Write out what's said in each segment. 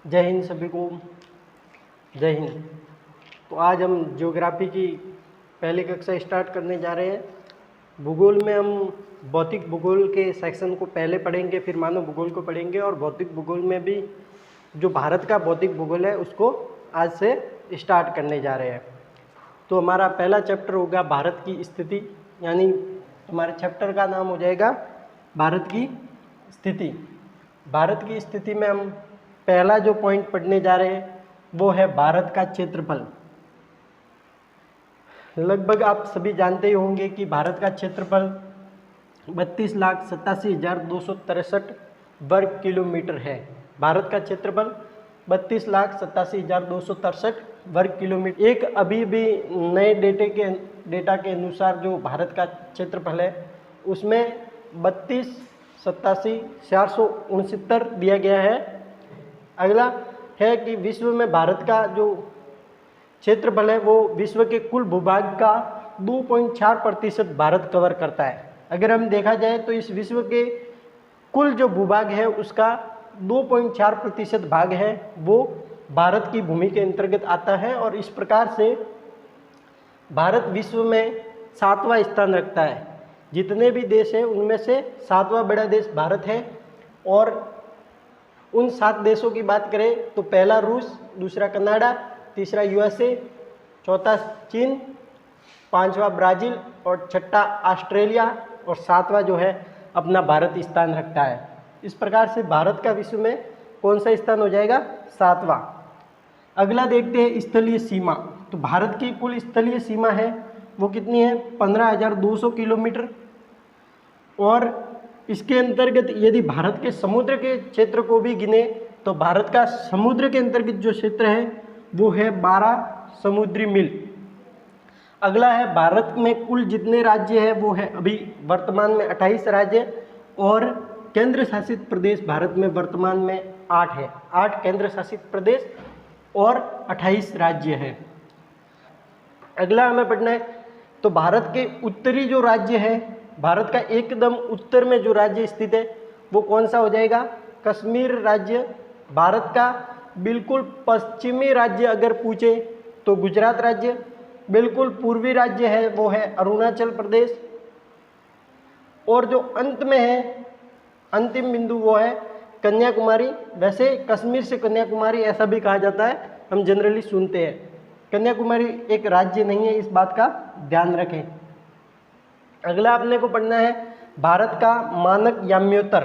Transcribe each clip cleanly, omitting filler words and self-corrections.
जय हिंद सभी को। जय हिंद। तो आज हम ज्योग्राफी की पहली कक्षा स्टार्ट करने जा रहे हैं। भूगोल में हम भौतिक भूगोल के सेक्शन को पहले पढ़ेंगे, फिर मानव भूगोल को पढ़ेंगे और भौतिक भूगोल में भी जो भारत का भौतिक भूगोल है उसको आज से स्टार्ट करने जा रहे हैं। तो हमारा पहला चैप्टर होगा भारत की स्थिति, यानी हमारे चैप्टर का नाम हो जाएगा भारत की स्थिति। भारत की स्थिति में हम पहला जो पॉइंट पढ़ने जा रहे हैं वो है भारत का क्षेत्रफल। लगभग आप सभी जानते ही होंगे कि भारत का क्षेत्रफल 32,87,263 वर्ग किलोमीटर है। भारत का क्षेत्रफल 32,87,263 वर्ग किलोमीटर। एक अभी भी नए डेटा के अनुसार जो भारत का क्षेत्रफल है उसमें 32,87,469 दिया गया है। अगला है कि विश्व में भारत का जो क्षेत्रफल है वो विश्व के कुल भूभाग का 2.4% भारत कवर करता है। अगर हम देखा जाए तो इस विश्व के कुल जो भूभाग है उसका 2.4% भाग है वो भारत की भूमि के अंतर्गत आता है और इस प्रकार से भारत विश्व में 7वां स्थान रखता है। जितने भी देश हैं उनमें से 7वां बड़ा देश भारत है और उन 7 देशों की बात करें तो पहला रूस, दूसरा कनाडा, तीसरा यूएसए, चौथा चीन, 5वां ब्राज़ील और छठा ऑस्ट्रेलिया और 7वां जो है अपना भारत स्थान रखता है। इस प्रकार से भारत का विश्व में कौन सा स्थान हो जाएगा? 7वां। अगला देखते हैं स्थलीय सीमा। तो भारत की कुल स्थलीय सीमा है वो कितनी है? 15,200 किलोमीटर। और इसके अंतर्गत यदि भारत के समुद्र के क्षेत्र को भी गिने तो भारत का समुद्र के अंतर्गत जो क्षेत्र है वो है 12 समुद्री मील। अगला है भारत में कुल जितने राज्य हैं वो है अभी वर्तमान में 28 राज्य और केंद्र शासित प्रदेश भारत में वर्तमान में 8 है। 8 केंद्र शासित प्रदेश और 28 राज्य हैं। अगला हमें पढ़ना है तो भारत के उत्तरी जो राज्य है, भारत का एकदम उत्तर में जो राज्य स्थित है वो कौन सा हो जाएगा? कश्मीर राज्य। भारत का बिल्कुल पश्चिमी राज्य अगर पूछे तो गुजरात राज्य। बिल्कुल पूर्वी राज्य है वो है अरुणाचल प्रदेश। और जो अंत में है अंतिम बिंदु वो है कन्याकुमारी। वैसे कश्मीर से कन्याकुमारी ऐसा भी कहा जाता है, हम जनरली सुनते हैं। कन्याकुमारी एक राज्य नहीं है, इस बात का ध्यान रखें। अगला आपने को पढ़ना है भारत का मानक याम्योत्तर।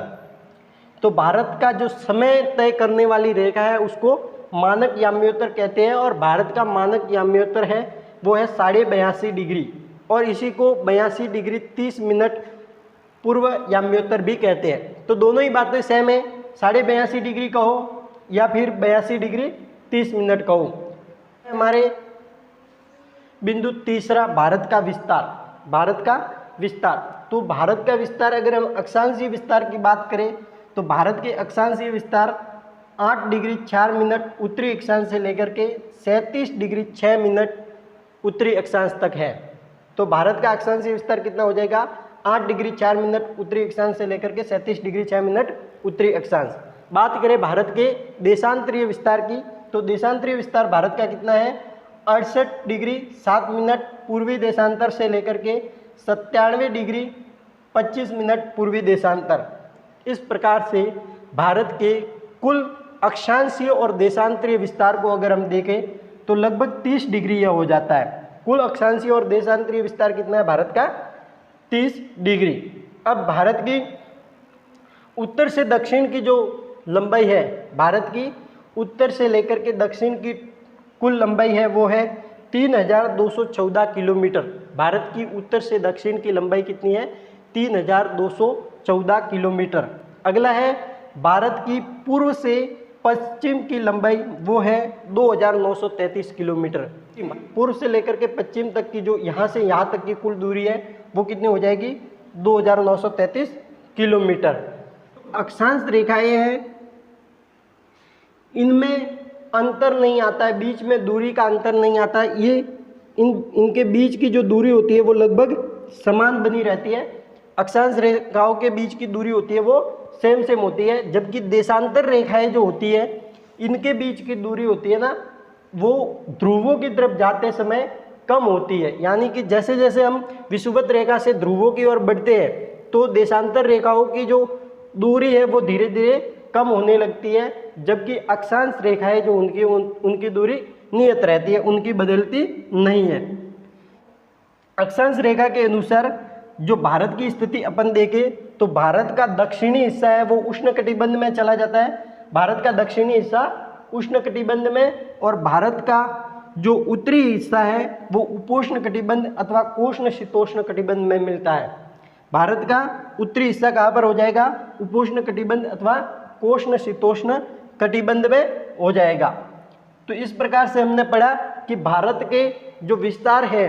तो भारत का जो समय तय करने वाली रेखा है उसको मानक याम्योत्तर कहते हैं और भारत का मानक याम्योत्तर है वो है 82.5 डिग्री और इसी को 82 डिग्री 30 मिनट पूर्व याम्योत्तर भी कहते हैं। तो दोनों ही बातें सेम है, 82.5 डिग्री कहो या फिर 82 डिग्री 30 मिनट कहो। हमारे बिंदु तीसरा भारत का विस्तार। भारत का विस्तार। तो भारत का विस्तार अगर हम अक्षांशीय विस्तार की बात करें तो भारत के अक्षांशीय विस्तार 8 डिग्री 4 मिनट उत्तरी अक्षांश से लेकर के 37 डिग्री 6 मिनट उत्तरी अक्षांश तक है। तो भारत का अक्षांशीय विस्तार कितना हो जाएगा? 8 डिग्री 4 मिनट उत्तरी अक्षांश से लेकर के 37 डिग्री 6 मिनट उत्तरी अक्षांश। बात करें भारत के देशांतरीय विस्तार की तो देशांतरीय विस्तार भारत का कितना है? 68 डिग्री 7 मिनट पूर्वी देशांतर से लेकर के 97 डिग्री 25 मिनट पूर्वी देशांतर। इस प्रकार से भारत के कुल अक्षांशीय और देशांतरीय विस्तार को अगर हम देखें तो लगभग 30 डिग्री यह हो जाता है। कुल अक्षांशीय और देशांतरीय विस्तार कितना है भारत का? 30 डिग्री। अब भारत की उत्तर से दक्षिण की जो लंबाई है, भारत की उत्तर से लेकर के दक्षिण की कुल लंबाई है वो है 3,214 किलोमीटर। भारत की उत्तर से दक्षिण की लंबाई कितनी है? 3,214 किलोमीटर। अगला है भारत की पूर्व से पश्चिम की लंबाई वो है 2,933 किलोमीटर। पूर्व से लेकर के पश्चिम तक की जो यहाँ से यहाँ तक की कुल दूरी है वो कितनी हो जाएगी? 2,933 किलोमीटर। अक्षांश रेखाएं हैं, इनमें अंतर नहीं आता है, बीच में दूरी का अंतर नहीं आता है। ये इनके बीच की जो दूरी होती है वो लगभग समान बनी रहती है। अक्षांश रेखाओं के बीच की दूरी होती है वो सेम होती है, जबकि देशांतर रेखाएं जो होती है इनके बीच की दूरी होती है ना, वो ध्रुवों की तरफ जाते समय कम होती है। यानी कि जैसे जैसे हम विषुवत रेखा से ध्रुवों की ओर बढ़ते हैं तो देशांतर रेखाओं की जो दूरी है वो धीरे धीरे कम होने लगती है, जबकि अक्षांश रेखाएं जो उनकी दूरी नियत रहती है, उनकी बदलती नहीं है। अक्षांश रेखा के अनुसार जो भारत की स्थिति अपन देखें तो भारत का दक्षिणी हिस्सा है वो उष्णकटिबंध में चला जाता है, भारत का दक्षिणी हिस्सा उष्णकटिबंध में, और भारत का जो उत्तरी हिस्सा है वो उपोष्ण कटिबंध अथवा कोष्ण शीतोष्ण कटिबंध में मिलता है। भारत का उत्तरी हिस्सा कहाँ पर हो जाएगा? उपोष्ण कटिबंध अथवा कोष्ण शीतोष्ण कटिबंध में हो जाएगा। तो इस प्रकार से हमने पढ़ा कि भारत के जो विस्तार है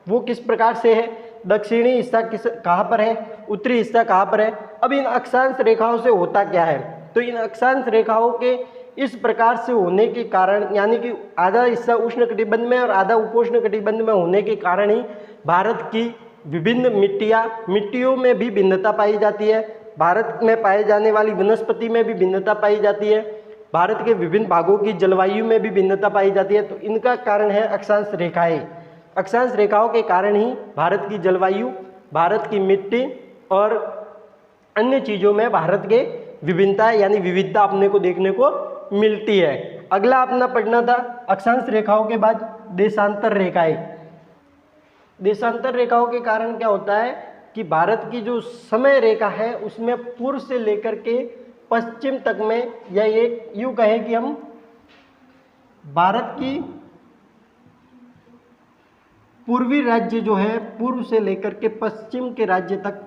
वो किस प्रकार से है, दक्षिणी हिस्सा कहाँ पर है, उत्तरी हिस्सा कहाँ पर है। अब इन अक्षांश रेखाओं से होता क्या है? तो इन अक्षांश रेखाओं के इस प्रकार से होने के कारण, यानी कि आधा हिस्सा उष्ण कटिबंध में और आधा उपोष्ण कटिबंध में होने के कारण ही भारत की विभिन्न मिट्टियों में भी भिन्नता पाई जाती है, भारत में पाए जाने वाली वनस्पति में भी भिन्नता पाई जाती है, भारत के विभिन्न भागों की जलवायु में भी भिन्नता पाई जाती है। तो इनका कारण है अक्षांश रेखाएं। अक्षांश रेखाओं के कारण ही भारत की जलवायु, भारत की मिट्टी और अन्य चीज़ों में भारत के विभिन्नता यानी विविधता अपने को देखने को मिलती है। अगला अपना पढ़ना था अक्षांश रेखाओं के बाद देशांतर रेखाएं। देशांतर रेखाओं के कारण क्या होता है कि भारत की जो समय रेखा है उसमें पूर्व से लेकर के पश्चिम तक में, या एक यूँ कहें कि हम भारत की पूर्वी राज्य जो है पूर्व से लेकर के पश्चिम के राज्य तक,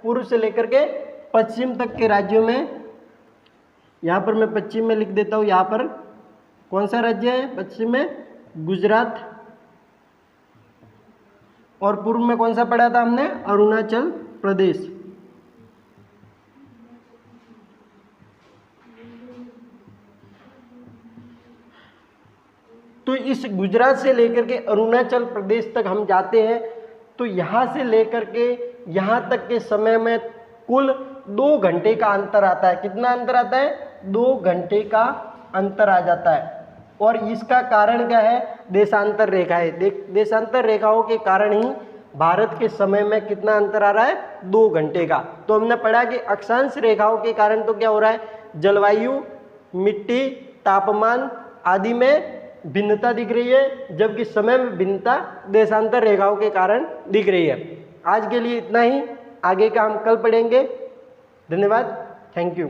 पूर्व से लेकर के पश्चिम तक के राज्यों में, यहाँ पर मैं पश्चिम में लिख देता हूँ, यहाँ पर कौन सा राज्य है? पश्चिम में गुजरात, और पूर्व में कौन सा पढ़ा था हमने? अरुणाचल प्रदेश। तो इस गुजरात से लेकर के अरुणाचल प्रदेश तक हम जाते हैं तो यहाँ से लेकर के यहाँ तक के समय में कुल 2 घंटे का अंतर आता है। कितना अंतर आता है? 2 घंटे का अंतर आ जाता है। और इसका कारण क्या है? देशांतर रेखाएं। देशांतर रेखाओं के कारण ही भारत के समय में कितना अंतर आ रहा है? 2 घंटे का। तो हमने पढ़ा कि अक्षांश रेखाओं के कारण तो क्या हो रहा है? जलवायु, मिट्टी, तापमान आदि में भिन्नता दिख रही है, जबकि समय में भिन्नता देशांतर रेखाओं के कारण दिख रही है। आज के लिए इतना ही, आगे का हम कल पढ़ेंगे। धन्यवाद, थैंक यू।